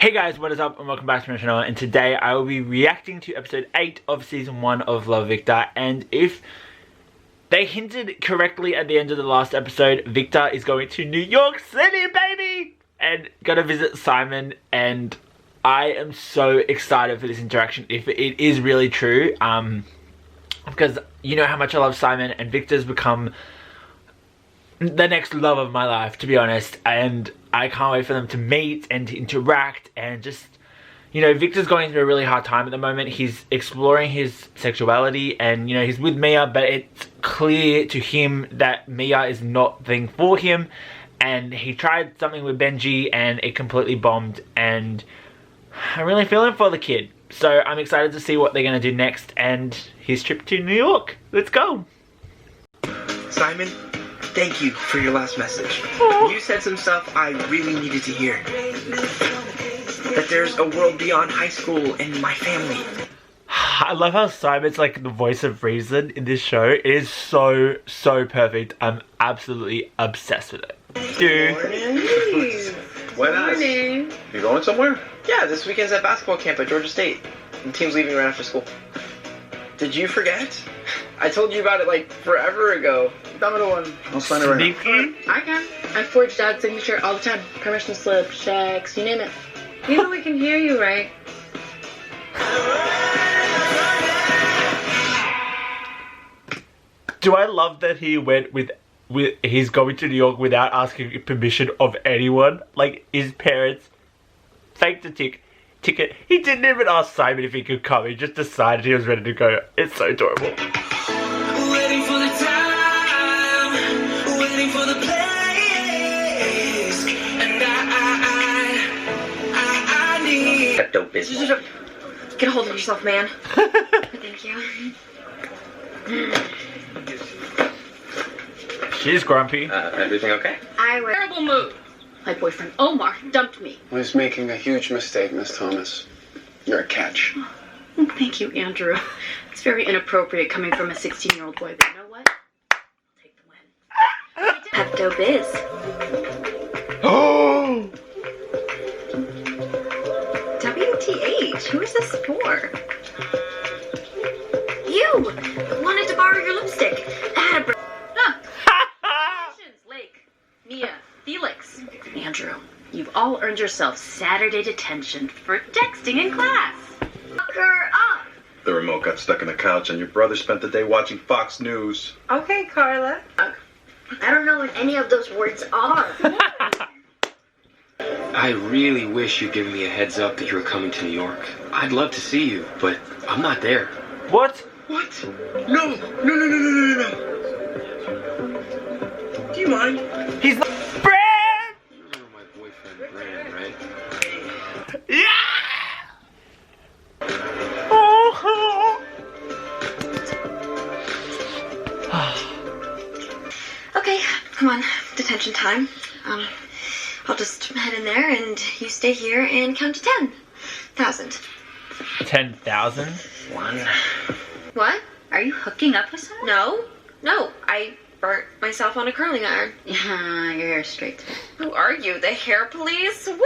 Hey guys, what is up and welcome back to my channel, and today I will be reacting to episode 8 of season 1 of Love Victor. And if they hinted correctly at the end of the last episode, Victor is going to New York City, baby! And gonna visit Simon, and I am so excited for this interaction if it is really true. Because you know how much I love Simon, and Victor's become the next love of my life, to be honest, and I can't wait for them to meet and to interact. And just, you know, Victor's going through a really hard time at the moment. He's exploring his sexuality, and, you know, he's with Mia, but it's clear to him that Mia is not the thing for him, and he tried something with Benji and it completely bombed, and I'm really feeling for the kid. So I'm excited to see what they're going to do next and his trip to New York. Let's go. Simon, thank you for your last message. Aww. You said some stuff I really needed to hear. That there's a world beyond high school and my family. I love how Simon's like the voice of reason in this show. It is so perfect. I'm absolutely obsessed with it. Dude. Morning. You going somewhere? Yeah, this weekend's at basketball camp at Georgia State. The team's leaving right after school. Did you forget? I told you about it like forever ago. Dame one. I'll sign it right now. Sneaky. I can. I forge Dad's signature all the time. Permission slip, checks, you name it. You know we can hear you, right? Do I love that he went with he's going to New York without asking permission of anyone? Like, his parents faked the ticket. He didn't even ask Simon if he could come. He just decided he was ready to go. It's so adorable. Waiting for the time, waiting for the place, and I need That dope business. Get a hold of yourself, man. Thank you. She's grumpy. Everything okay? I was in a terrible mood. My boyfriend Omar dumped me. Was making a huge mistake, Miss Thomas. You're a catch. Oh, thank you, Andrew. It's very inappropriate coming from a 16-year-old boy, but you know what? I'll take the win. Pepto Biz. Oh! WTH? Who is this for? You! Wanted to borrow your lipstick. I had a Lake, Mia, Felix. Andrew, you've all earned yourself Saturday detention for texting in class. Fuck her up. The remote got stuck in the couch and your brother spent the day watching Fox News. Okay, Carla. I don't know what any of those words are. I really wish you'd given me a heads up that you were coming to New York. I'd love to see you, but I'm not there. What? What? No. Do you mind? He's not Bran! You remember my boyfriend, Bran, right? Yeah! Oh. Okay, come on. Detention time. I'll just head in there and you stay here and count to 10,000. 10,000? What? Are you hooking up with someone? No. I burnt myself on a curling iron. Yeah, your hair's straight today. Who are you? The hair police? Woo!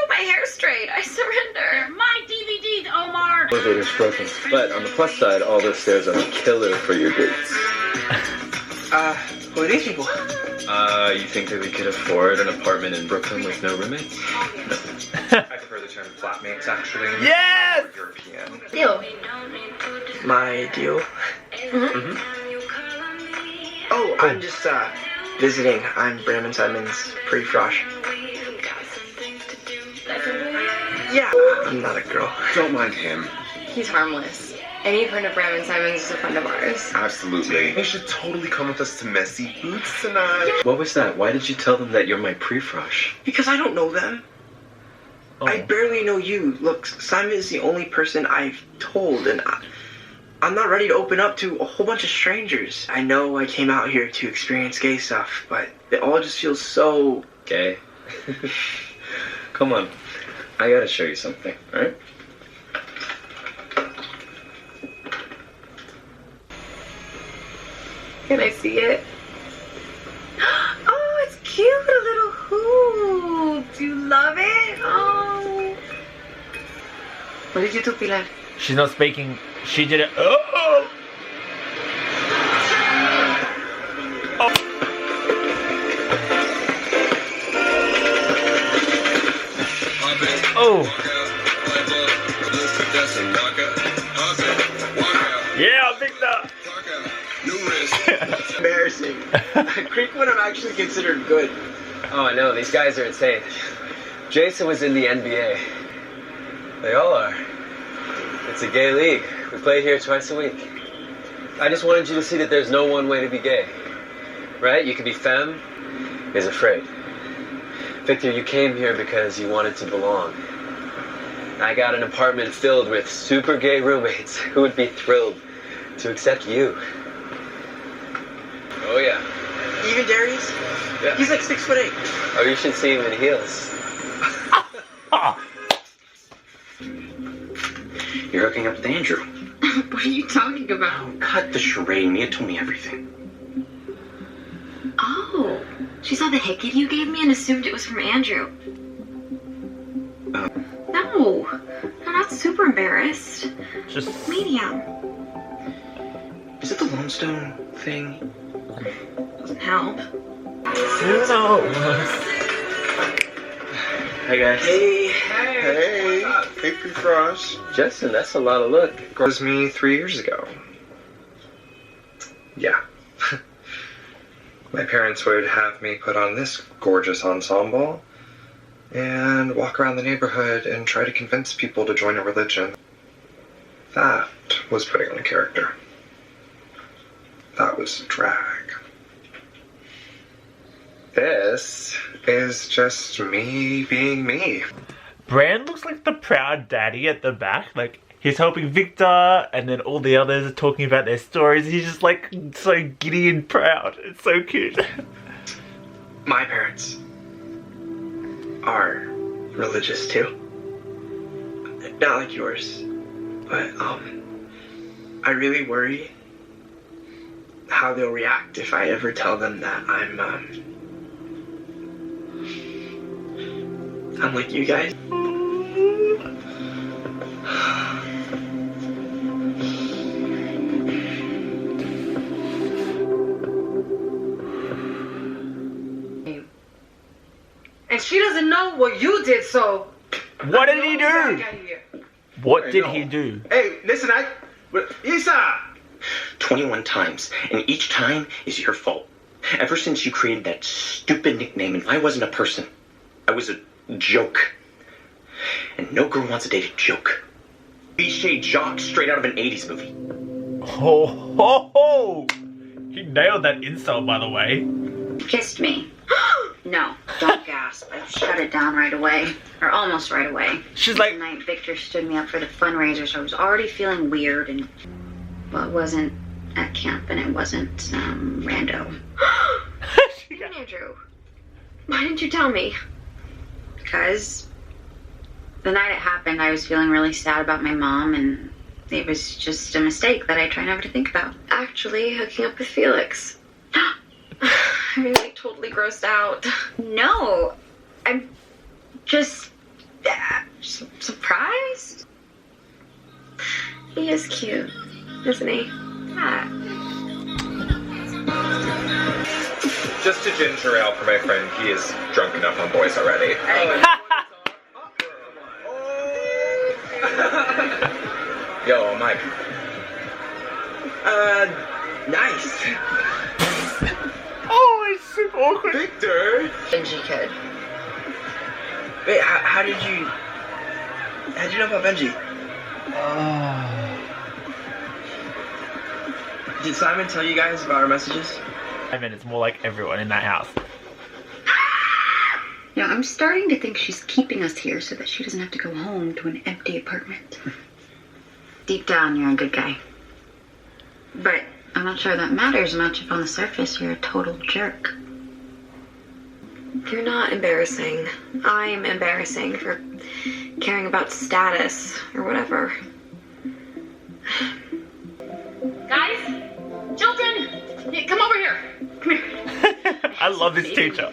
My hair's straight. I surrender. my DVDs, Omar. Elevator's broken. But on the plus side, all those stairs are a killer for your dates. Who are these people? You think that we could afford an apartment in Brooklyn with no roommates? No. I prefer the term flatmates, actually. Yes! European. Deal. My deal? Mm-hmm. Oh, I'm just, visiting. I'm Bram and Simon's pre-frosh. Yeah, I'm not a girl. Don't mind him. He's harmless. Any friend of Bram and Simon's is a friend of ours. Absolutely. They should totally come with us to Messy Boots tonight. What was that? Why did you tell them that you're my pre-frush? Because I don't know them. Oh. I barely know you. Look, Simon is the only person I've told, and I'm not ready to open up to a whole bunch of strangers. I know I came out here to experience gay stuff, but it all just feels so... Gay? Come on. I gotta show you something, alright? Can I see it? Oh, it's cute. A little hoop. Do you love it? Oh. What did you do, Pilar? She's not speaking. She did it. Oh! Oh! Yeah, Victor! Embarrassing. Creek would have actually considered good. Oh, I know. These guys are insane. Jason was in the NBA. They all are. It's a gay league. We play here twice a week. I just wanted you to see that there's no one way to be gay. Right? You can be femme is afraid. Victor, you came here because you wanted to belong. I got an apartment filled with super gay roommates who would be thrilled to accept you. Oh, yeah. Even Darius? Yeah. He's like 6'8". Oh, you should see him in heels. You're hooking up with Andrew. What are you talking about? Cut the charade. Mia told me everything. Oh, she saw the hickey you gave me and assumed it was from Andrew. No, I'm not super embarrassed. Just Medium. Is it the Lone thing? Doesn't help. Hey guys. Hey, thank you for us. Justin, that's a lot of look. It was me 3 years ago. Yeah. My parents would have me put on this gorgeous ensemble and walk around the neighborhood and try to convince people to join a religion. That was putting on a character. That was drag. This is just me being me. Brand looks like the proud daddy at the back. Like, he's helping Victor, and then all the others are talking about their stories. He's just like so giddy and proud. It's so cute. My parents are religious too. Not like yours, but I really worry how they'll react if I ever tell them that I'm like you guys. And she doesn't know what you did, so... What did he do? What did he do? Hey, listen, Isa! 21 times, and each time is your fault. Ever since you created that stupid nickname, and I wasn't a person. I was a joke. And no girl wants to date a joke. Cliche jock straight out of an 80s movie. Ho ho ho! He nailed that insult, by the way. Kissed me. No, don't gasp. I shut it down right away. Or almost right away. She's like... The night Victor stood me up for the fundraiser, so I was already feeling weird, and... Well, it wasn't at camp, and it wasn't, rando. Andrew, why didn't you tell me? Because... The night it happened, I was feeling really sad about my mom, and... It was just a mistake that I try never to think about. Actually, hooking up with Felix. I'm like totally grossed out. No, I'm just surprised. He is cute, isn't he? Yeah. Just a ginger ale for my friend. He is drunk enough on boys already. Yo, Mike. Nice. Oh, it's super awkward. Victor! Benji kid. Wait, how'd you know about Benji? Did Simon tell you guys about our messages? I mean, it's more like everyone in that house. Yeah, I'm starting to think she's keeping us here so that she doesn't have to go home to an empty apartment. Deep down, you're a good guy. But I'm not sure that matters much if on the surface you're a total jerk. You're not embarrassing. I'm embarrassing for caring about status or whatever. Guys? Children! Yeah, come over here. Come here. I love this teacher.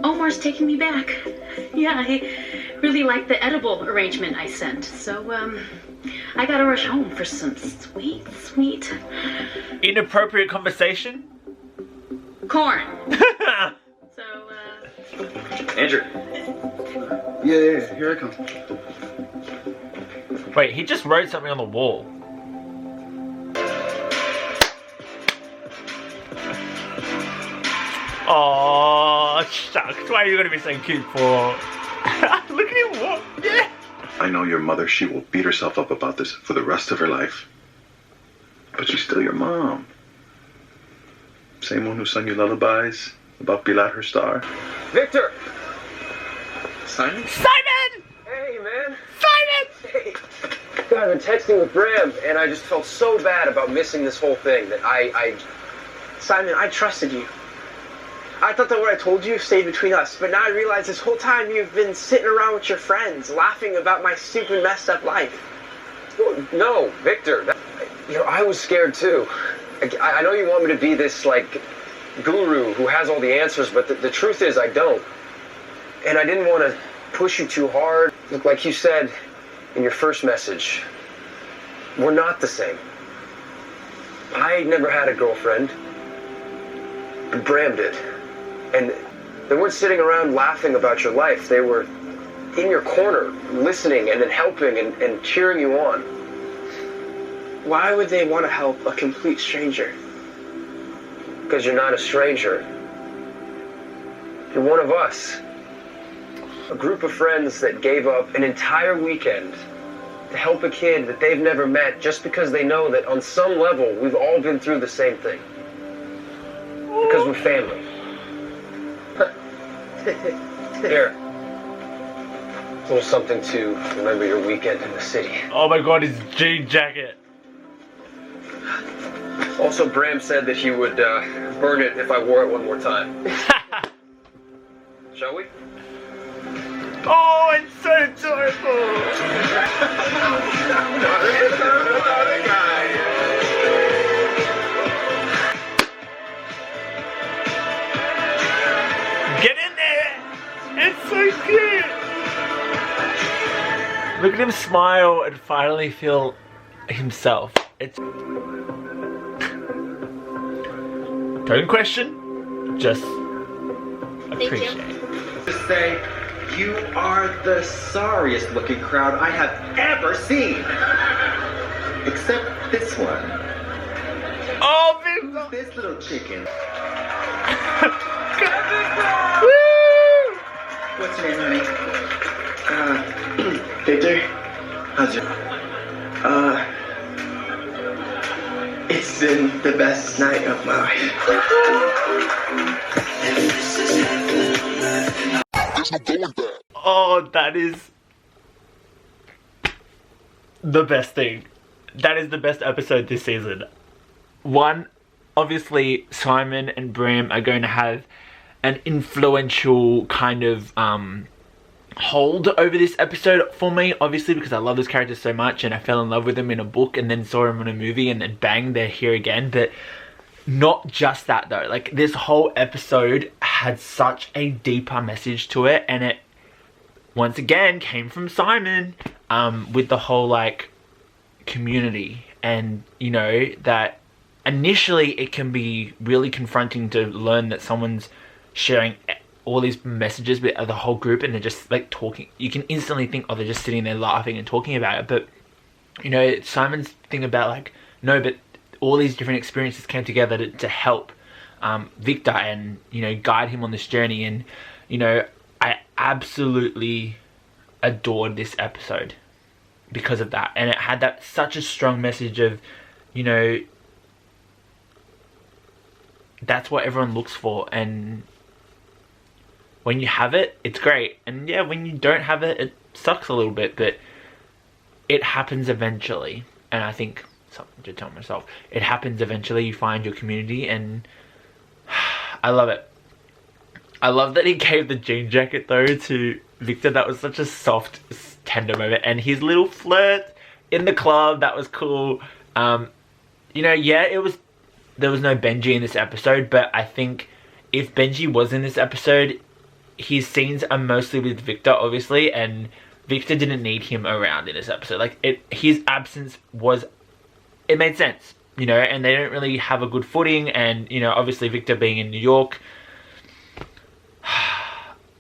Omar's taking me back. He Yeah, I really like the edible arrangement I sent. So, I gotta rush home for some sweet... Inappropriate conversation? corn. Andrew. Yeah, here I come. Wait, he just wrote something on the wall. Oh, shucks. Why are you gonna be so cute for? Look at him walk. Yeah. I know your mother, she will beat herself up about this for the rest of her life. But she's still your mom. Same one who sung you lullabies about Pilar her star. Victor! Simon? Simon! Hey, man. Simon! Hey. God, I've been texting with Bram, and I just felt so bad about missing this whole thing that Simon, I trusted you. I thought that what I told you stayed between us, but now I realize this whole time you've been sitting around with your friends, laughing about my stupid, messed up life. No, Victor. I was scared too. I know you want me to be this, guru who has all the answers, but the truth is I don't. And I didn't want to push you too hard. Look, like you said in your first message, we're not the same. I never had a girlfriend, but Bram did. And they weren't sitting around laughing about your life. They were in your corner, listening and then helping and cheering you on. Why would they want to help a complete stranger? Because you're not a stranger. You're one of us. A group of friends that gave up an entire weekend to help a kid that they've never met just because they know that on some level we've all been through the same thing. Because we're family. Here. A little something to remember your weekend in the city. Oh my god, his jean jacket. Also, Bram said that he would burn it if I wore it one more time. Shall we? Oh, it's so joyful. Get in there. It's so cute. Look at him smile and finally feel himself. It's... Don't question, just appreciate. To say, you are the sorriest looking crowd I have ever seen. Except this one. Oh, who's this little chicken? Woo! What's your name, honey? Victor? How's your... It's been the best night of my life. Oh, that is the best thing. That is the best episode this season. One, obviously Simon and Bram are going to have an influential kind of hold over this episode for me, obviously, because I love this character so much and I fell in love with them in a book and then saw them in a movie and then bang, they're here again. But not just that though, like this whole episode had such a deeper message to it, and it once again came from Simon with the whole like community, and you know that initially it can be really confronting to learn that someone's sharing all these messages with the whole group and they're just like talking. You can instantly think, oh, they're just sitting there laughing and talking about it. But you know, Simon's thing about like, no, but all these different experiences came together to help Victor and, you know, guide him on this journey. And, you know, I absolutely adored this episode because of that. And it had that such a strong message of, you know, that's what everyone looks for, and when you have it, it's great. And yeah, when you don't have it, it sucks a little bit, but it happens eventually. And I think, something to tell myself, it happens eventually. You find your community, and I love it. I love that he gave the jean jacket though to Victor. That was such a soft, tender moment. And his little flirt in the club, that was cool. You know, yeah, there was no Benji in this episode, but I think if Benji was in this episode, his scenes are mostly with Victor, obviously, and Victor didn't need him around in this episode. Like, his absence was, it made sense, you know, and they don't really have a good footing, and, you know, obviously Victor being in New York,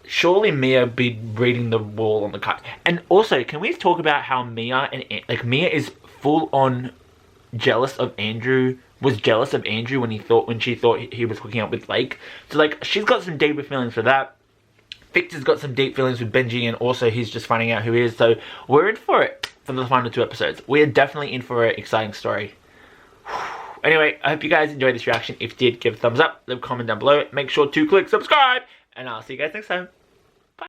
surely Mia be reading the wall on the cut. And also, can we talk about how Mia Mia is full on jealous of Andrew, was jealous of Andrew when she thought he was hooking up with Lake. So, like, she's got some deeper feelings for that. Victor's got some deep feelings with Benji, and also he's just finding out who he is. So we're in for it for the final 2 episodes. We're definitely in for an exciting story. Anyway, I hope you guys enjoyed this reaction. If you did, give a thumbs up, leave a comment down below. Make sure to click subscribe, and I'll see you guys next time.